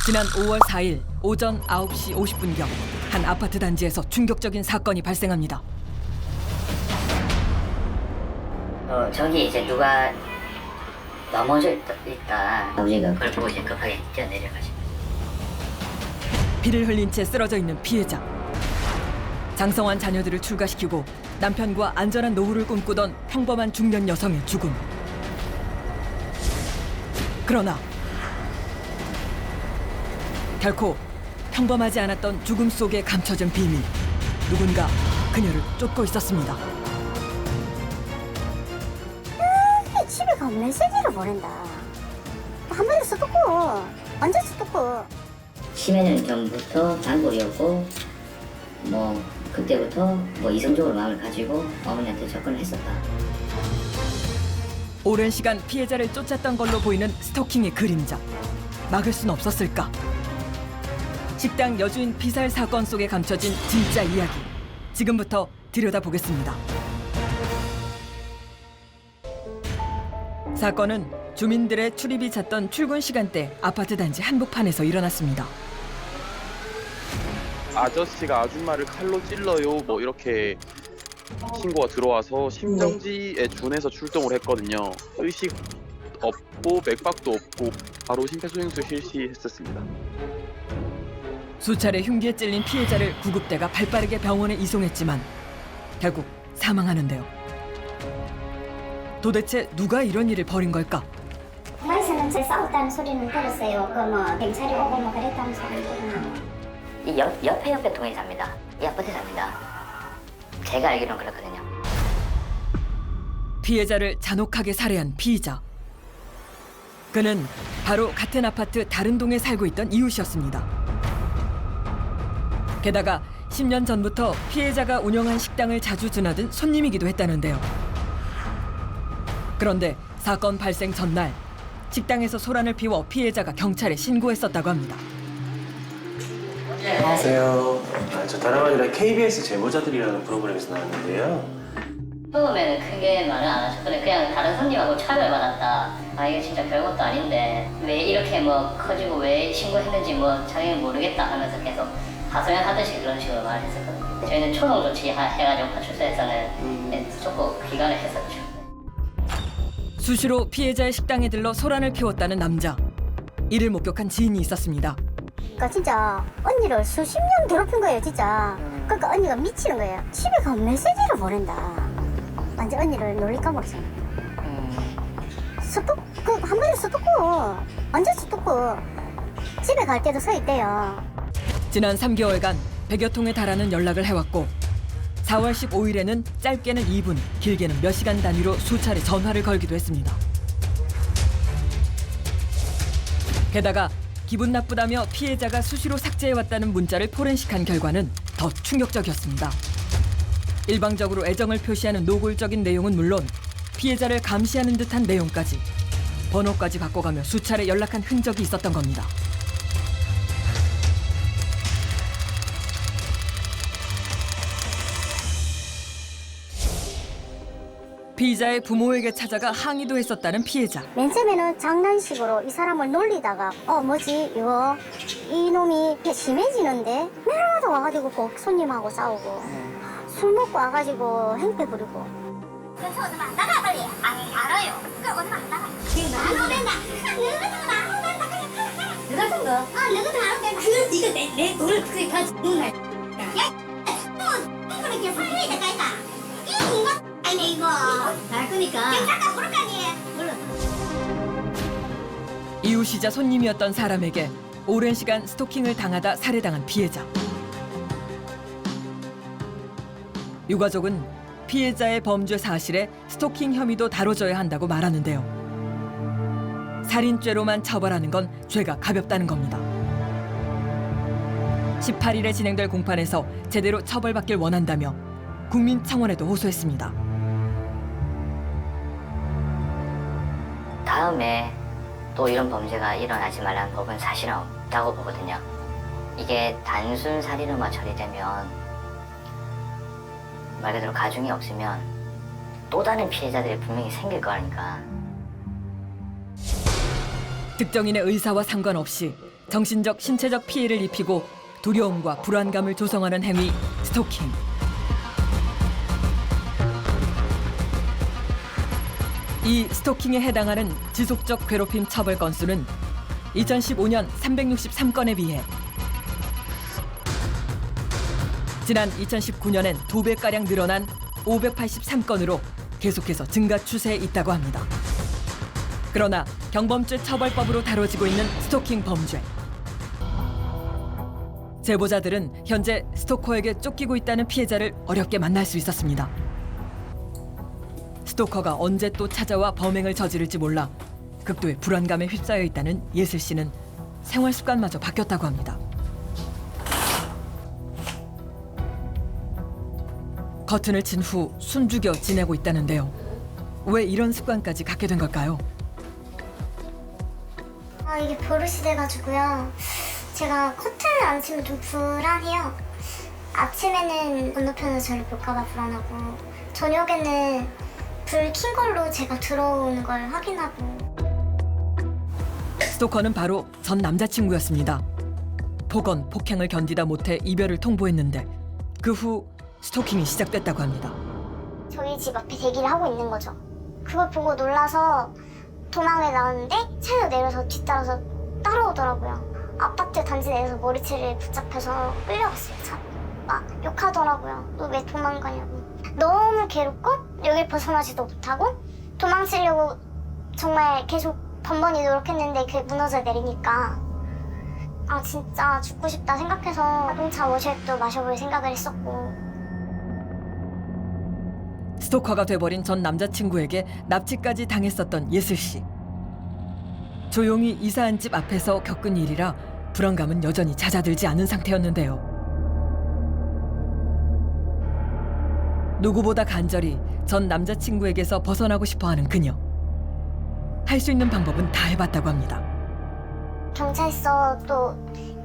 지난 5월 4일 오전 9시 50분경 한 아파트 단지에서 충격적인 사건이 발생합니다. 저기 이제 누가 넘어져 있다. 우리가 그걸 보고 이제 급하게 뛰어내려가지고. 피를 흘린 채 쓰러져 있는 피해자. 장성환 자녀들을 출가시키고 남편과 안전한 노후를 꿈꾸던 평범한 중년 여성의 죽음. 그러나 결코 평범하지 않았던 죽음 속에 감춰진 비밀. 누군가 그녀를 쫓고 있었습니다. 집에 가면 메시지를 보낸다. 한 번에 써놓고 언제 써놓고. 10여 년 전부터 단골이었고 그때부터 이성적으로 마음을 가지고 어머니한테 접근을 했었다. 오랜 시간 피해자를 쫓았던 걸로 보이는 스토킹의 그림자. 막을 순 없었을까? 식당 여주인 피살 사건 속에 감춰진 진짜 이야기. 지금부터 들여다보겠습니다. 사건은 주민들의 출입이 잦던 출근 시간대 아파트 단지 한복판에서 일어났습니다. 아저씨가 아줌마를 칼로 찔러요 이렇게 신고가 들어와서 심정지에 준해서 출동을 했거든요. 의식 없고 맥박도 없고 바로 심폐소생술 실시했었습니다. 수차례 흉기에 찔린 피해자를 구급대가 발빠르게 병원에 이송했지만 결국 사망하는데요. 도대체 누가 이런 일을 벌인 걸까? 가만히서는 싸웠다는 소리는 들었어요. 경찰이 오고 그랬다는 소리는. 이 옆에 동에 삽니다. 이 아파트에 삽니다. 제가 알기로는 그렇거든요. 피해자를 잔혹하게 살해한 피의자. 그는 바로 같은 아파트 다른 동에 살고 있던 이웃이었습니다. 게다가 10년 전부터 피해자가 운영한 식당을 자주 드나든 손님이기도 했다는데요. 그런데 사건 발생 전날 식당에서 소란을 피워 피해자가 경찰에 신고했었다고 합니다. 안녕하세요. 저 다름 아니라 KBS 제보자들이라는 프로그램에서 나왔는데요. 처음에는 크게 말을 안 하셨거든요. 그냥 다른 손님하고 차별받았다. 이게 진짜 별것도 아닌데 왜 이렇게 커지고 왜 신고했는지 자기는 모르겠다 하면서 계속 하소연하듯이 그런 식으로 말을 했었거든요. 저희는 초동 조치 해가지고 파출소에서는 쫓고 귀가를 했었죠. 수시로 피해자의 식당에 들러 소란을 피웠다는 남자. 이를 목격한 지인이 있었습니다. 그러니까 진짜 언니를 수십 년 괴롭힌 거예요, 진짜. 그러니까 언니가 미치는 거예요. 집에 가면 메시지를 보낸다. 완전 언니를 놀릴 까먹었어. 한 번에 써놓고 언제 써놓고 집에 갈 때도 서 있대요. 지난 3개월간 100여 통에 달하는 연락을 해왔고 4월 15일에는 짧게는 2분, 길게는 몇 시간 단위로 수차례 전화를 걸기도 했습니다. 게다가 기분 나쁘다며 피해자가 수시로 삭제해왔다는 문자를 포렌식한 결과는 더 충격적이었습니다. 일방적으로 애정을 표시하는 노골적인 내용은 물론 피해자를 감시하는 듯한 내용까지 번호까지 바꿔가며 수차례 연락한 흔적이 있었던 겁니다. 피의자의 부모에게 찾아가 항의도 했었다는 피해자. 맨 처음에는 장난식으로 이 사람을 놀리다가 이거 이놈이 심해지는데 매일마다 와가지고 꼭 손님하고 싸우고 술 먹고 와가지고 행패 부리고. 그래서 오늘 안 나가 빨리. 아니 알아요. 그럼 오늘 안 나가. 안 오랜다. 안 오랜다. 너 같은 거? 너도 안 오랜다. 그럼 네가 내 돈을 그렇게 가지고 날. 야, 그렇게 살려야 될까 이까? 이거 아니네 이거. 알 거니까. 잠깐 부를 거 아니에요. 물론. 이웃이자 손님이었던 사람에게 오랜 시간 스토킹을 당하다 살해당한 피해자. 유가족은 피해자의 범죄 사실에 스토킹 혐의도 다뤄져야 한다고 말하는데요. 살인죄로만 처벌하는 건 죄가 가볍다는 겁니다. 18일에 진행될 공판에서 제대로 처벌받길 원한다며 국민청원에도 호소했습니다. 다음에 또 이런 범죄가 일어나지 말라는 법은 사실은 없다고 보거든요. 이게 단순 살인으로만 처리되면 말 그대로 가중이 없으면 또 다른 피해자들이 분명히 생길 거니까. 특정인의 의사와 상관없이 정신적, 신체적 피해를 입히고 두려움과 불안감을 조성하는 행위 스토킹. 이 스토킹에 해당하는 지속적 괴롭힘 처벌 건수는 2015년 363건에 비해 지난 2019년엔 2배가량 늘어난 583건으로 계속해서 증가 추세에 있다고 합니다. 그러나 경범죄 처벌법으로 다뤄지고 있는 스토킹 범죄. 제보자들은 현재 스토커에게 쫓기고 있다는 피해자를 어렵게 만날 수 있었습니다. 스토커가 언제 또 찾아와 범행을 저지를지 몰라 극도의 불안감에 휩싸여 있다는 예슬 씨는 생활 습관마저 바뀌었다고 합니다. 커튼을 친 후 숨죽여 지내고 있다는데요. 왜 이런 습관까지 갖게 된 걸까요? 이게 버릇이 돼가지고요. 제가 커튼을 안 치면 좀 불안해요. 아침에는 건너편에서 저를 볼까봐 불안하고 저녁에는 불 킨 걸로 제가 들어오는 걸 확인하고. 스토커는 바로 전 남자친구였습니다. 폭언, 폭행을 견디다 못해 이별을 통보했는데 그 후 스토킹이 시작됐다고 합니다. 저희 집 앞에 대기를 하고 있는 거죠. 그걸 보고 놀라서 도망을 나왔는데 차에서 내려서 뒤따라서 따라오더라고요. 아파트 단지 내에서 머리채를 붙잡혀서 끌려갔어요. 막 욕하더라고요. 너 왜 도망가냐고. 너무 괴롭고 여길 벗어나지도 못하고 도망치려고 정말 계속 번번이 노력했는데 그게 무너져 내리니까 진짜 죽고 싶다 생각해서 자동차 워셔액도 마셔볼 생각을 했었고. 스토커가 돼버린 전 남자친구에게 납치까지 당했었던 예슬 씨. 조용히 이사한 집 앞에서 겪은 일이라 불안감은 여전히 잦아들지 않은 상태였는데요. 누구보다 간절히 전 남자친구에게서 벗어나고 싶어하는 그녀. 할 수 있는 방법은 다 해봤다고 합니다. 경찰서 또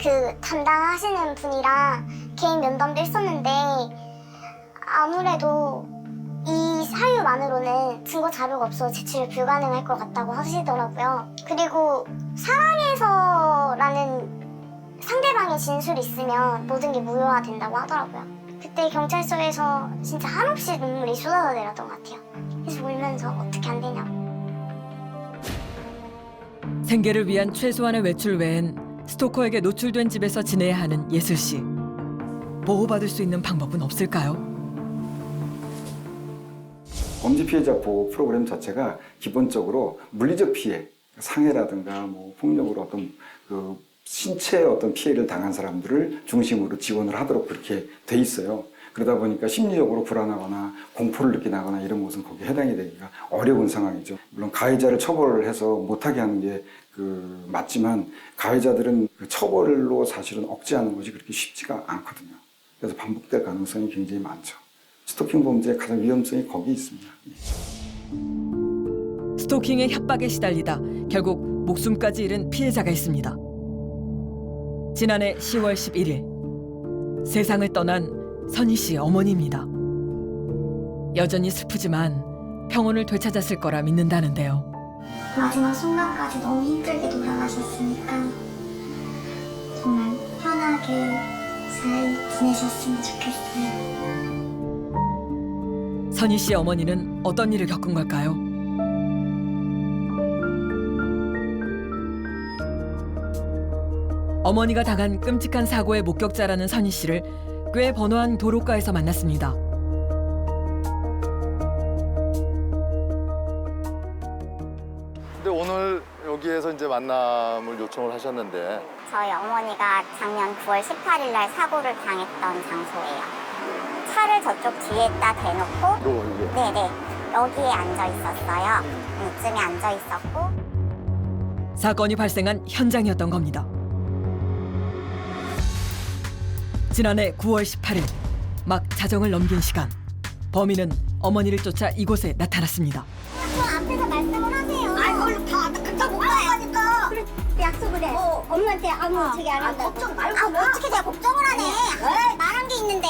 그 담당하시는 분이랑 개인 면담도 했었는데 아무래도 이 사유만으로는 증거 자료가 없어 제출 불가능할 것 같다고 하시더라고요. 그리고 사랑해서라는 상대방의 진술이 있으면 모든 게 무효화된다고 하더라고요. 그때 경찰서에서 진짜 한없이 눈물이 쏟아져 내렸던 것 같아요. 계속 울면서 어떻게 안 되냐고. 생계를 위한 최소한의 외출 외엔 스토커에게 노출된 집에서 지내야 하는 예슬 씨. 보호받을 수 있는 방법은 없을까요? 범죄 피해자 보호 프로그램 자체가 기본적으로 물리적 피해, 상해라든가 뭐 폭력으로 어떤 그 신체의 어떤 피해를 당한 사람들을 중심으로 지원을 하도록 그렇게 돼 있어요. 그러다 보니까 심리적으로 불안하거나 공포를 느끼거나 이런 것은 거기에 해당이 되기가 어려운 상황이죠. 물론 가해자를 처벌을 해서 못하게 하는 게 맞지만 가해자들은 그 처벌로 사실은 억제하는 것이 그렇게 쉽지가 않거든요. 그래서 반복될 가능성이 굉장히 많죠. 스토킹 범죄의 가장 위험성이 거기 있습니다. 스토킹의 협박에 시달리다 결국 목숨까지 잃은 피해자가 있습니다. 지난해 10월 11일 세상을 떠난 선희 씨 어머니입니다. 여전히 슬프지만 평온을 되찾았을 거라 믿는다는데요. 마지막 순간까지 너무 힘들게 돌아가셨으니까 정말 편하게 잘 지내셨으면 좋겠어요. 선희 씨 어머니는 어떤 일을 겪은 걸까요? 어머니가 당한 끔찍한 사고의 목격자라는 선희 씨를 꽤 번화한 도로가에서 만났습니다. 근데 오늘 여기에서 이제 만남을 요청을 하셨는데 저희 어머니가 작년 9월 18일 날 사고를 당했던 장소예요. 차를 저쪽 뒤에다 대놓고 이게 네네 여기에 앉아 있었어요. 이쯤에 앉아 있었고 사건이 발생한 현장이었던 겁니다. 지난해 9월 18일 막 자정을 넘긴 시간 범인은 어머니를 쫓아 이곳에 나타났습니다. 저 앞에서 말씀을 하세요. 얼른 가. 그쵸 못 가니까. 그래 약속을 해. 엄마한테 아무 저기 안 한다고. 걱정 말고 뭐 어떻게 제가 걱정을 하네. 말한 게 있는데.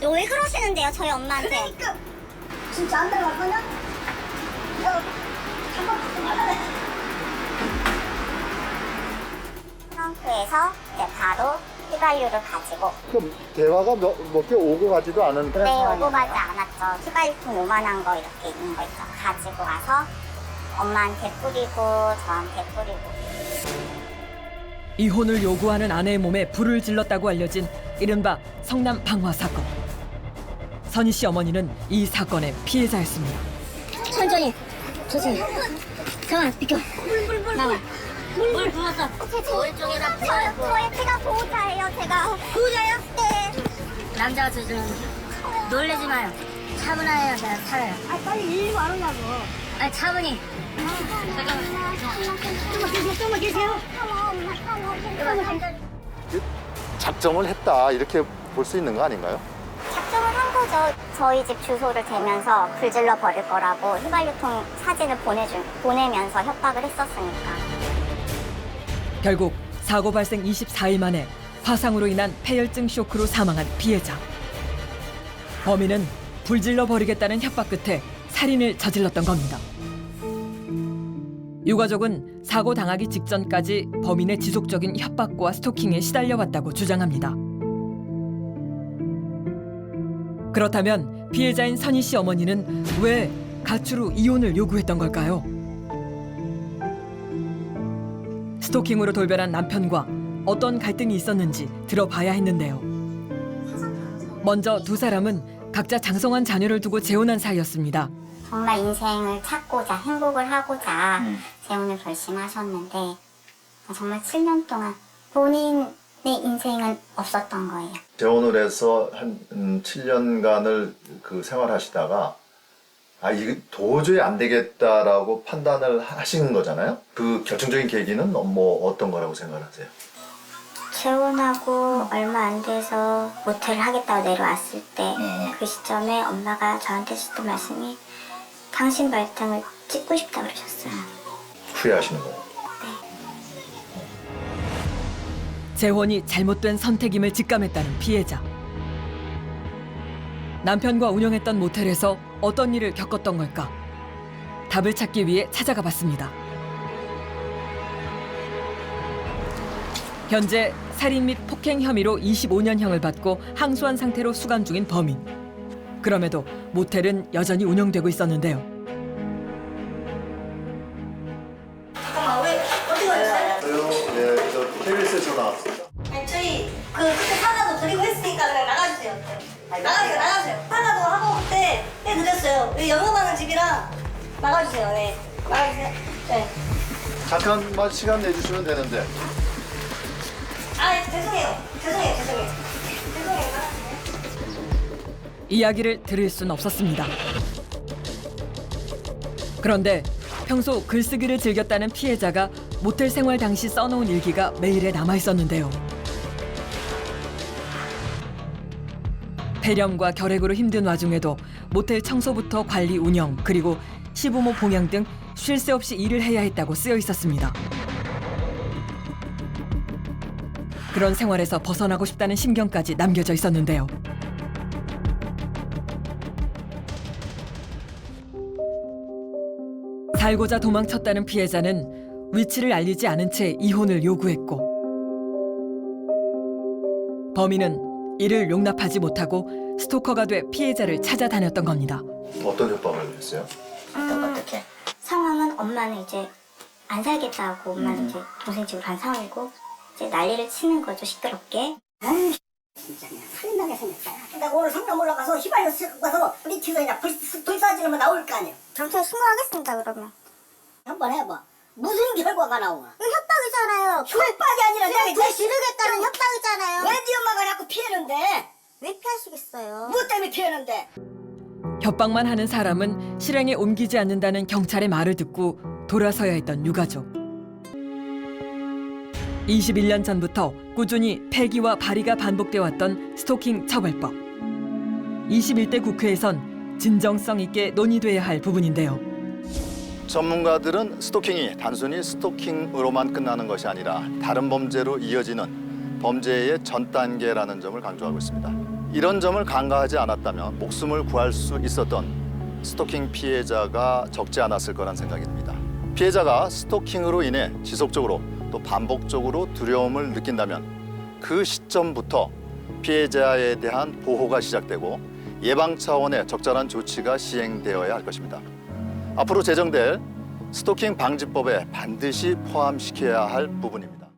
왜 그러시는데요 저희 엄마한테. 그러니까 진짜 안 들어갈 거냐? 한번 말하래. 상태에서 이제 바로 휘발유를 가지고 그럼 대화가 몇 개 오고 가지도 않은 그런 네, 상황이 오고 가지 않았죠. 휘발유통 요만한 거 이렇게 있는 거 있죠. 가지고 와서 엄마한테 뿌리고 저한테 뿌리고. 이혼을 요구하는 아내의 몸에 불을 질렀다고 알려진 이른바 성남 방화 사건. 선희 씨 어머니는 이 사건의 피해자였습니다. 천천히. 정아, 비켜. 물 나와. 물 부었어. 물 쪽에다 부어요. 저의 제가 보호자예요, 제가. 보호자요? 네. 남자가 저주는 놀래지 마요. 차분해야 내가 살아요. 아, 빨리 119 안 오냐고. 아 차분히. 좀만 계세요. 작정을 했다 이렇게 볼 수 있는 거 아닌가요? 작정을 한 거죠. 저희 집 주소를 대면서 불질러 버릴 거라고 휘발유통 사진을 보내면서 협박을 했었으니까. 결국 사고 발생 24일 만에 화상으로 인한 폐혈증 쇼크로 사망한 피해자. 범인은 불질러 버리겠다는 협박 끝에 살인을 저질렀던 겁니다. 유가족은 사고 당하기 직전까지 범인의 지속적인 협박과 스토킹에 시달려왔다고 주장합니다. 그렇다면 피해자인 선희 씨 어머니는 왜 가출 후 이혼을 요구했던 걸까요? 스토킹으로 돌변한 남편과 어떤 갈등이 있었는지 들어봐야 했는데요. 먼저 두 사람은 각자 장성한 자녀를 두고 재혼한 사이였습니다. 정말 인생을 찾고자 행복을 하고자 재혼을 결심하셨는데 정말 7년 동안 본인의 인생은 없었던 거예요. 재혼을 해서 한 7년간을 그 생활하시다가 이게 도저히 안 되겠다라고 판단을 하시는 거잖아요. 그 결정적인 계기는 뭐 어떤 거라고 생각하세요? 재혼하고 얼마 안 돼서 모텔을 하겠다고 내려왔을 때 그 시점에 엄마가 저한테 했던 말씀이 당신 발등을 찍고 싶다 그러셨어요. 후회하시는 거예요? 재혼이 잘못된 선택임을 직감했다는 피해자. 남편과 운영했던 모텔에서 어떤 일을 겪었던 걸까? 답을 찾기 위해 찾아가 봤습니다. 현재 살인 및 폭행 혐의로 25년형을 받고 항소한 상태로 수감 중인 범인. 그럼에도 모텔은 여전히 운영되고 있었는데요. 잠깐만 왜 어디 가셨어요? 네, 저 KBS에 전화 왔어요. 아니 저희 그때 사과도 드리고 했으니까 그냥 나가주세요. 나가세요. 사과도 하고 그때 해드렸어요. 여기 영업하는 집이라 나가주세요. 네. 나가주세요. 네. 잠깐만 시간 내주시면 되는데. 아 죄송해요. 죄송해요. 이야기를 들을 순 없었습니다. 그런데 평소 글쓰기를 즐겼다는 피해자가 모텔 생활 당시 써놓은 일기가 메일에 남아 있었는데요. 폐렴과 결핵으로 힘든 와중에도 모텔 청소부터 관리 운영 그리고 시부모 봉양 등 쉴 새 없이 일을 해야 했다고 쓰여 있었습니다. 그런 생활에서 벗어나고 싶다는 심경까지 남겨져 있었는데요. 살고자 도망쳤다는 피해자는 위치를 알리지 않은 채 이혼을 요구했고 범인은 이를 용납하지 못하고 스토커가 돼 피해자를 찾아다녔던 겁니다. 어떤 협박을 했어요? 어떻게? 상황은 엄마는 이제 안 살겠다고 엄마는 이제 동생 집으로 간 상황이고 이제 난리를 치는 거죠, 시끄럽게. 진짜 그냥 살인나게 생겼다. 내가 오늘 상담 올라가서 휘발유 쓰고 가서 밑에서 그냥 불사지르면 나올 거 아니야. 경찰에 신고하겠습니다, 그러면. 한번 해봐. 무슨 결과가 나오나? 이거 협박이잖아요. 협박이 아니라 내가 돈 지르겠다는 협박이잖아요. 왜 네 엄마가 자꾸 피해는데? 왜 피하시겠어요? 뭐 때문에 피해는데? 협박만 하는 사람은 실행에 옮기지 않는다는 경찰의 말을 듣고 돌아서야 했던 유가족. 21년 전부터 꾸준히 폐기와 발의가 반복돼 왔던 스토킹 처벌법. 21대 국회에선 진정성 있게 논의돼야 할 부분인데요. 전문가들은 스토킹이 단순히 스토킹으로만 끝나는 것이 아니라 다른 범죄로 이어지는 범죄의 전 단계라는 점을 강조하고 있습니다. 이런 점을 간과하지 않았다면 목숨을 구할 수 있었던 스토킹 피해자가 적지 않았을 거란 생각이 듭니다. 피해자가 스토킹으로 인해 지속적으로 또 반복적으로 두려움을 느낀다면 그 시점부터 피해자에 대한 보호가 시작되고 예방 차원의 적절한 조치가 시행되어야 할 것입니다. 앞으로 제정될 스토킹 방지법에 반드시 포함시켜야 할 부분입니다.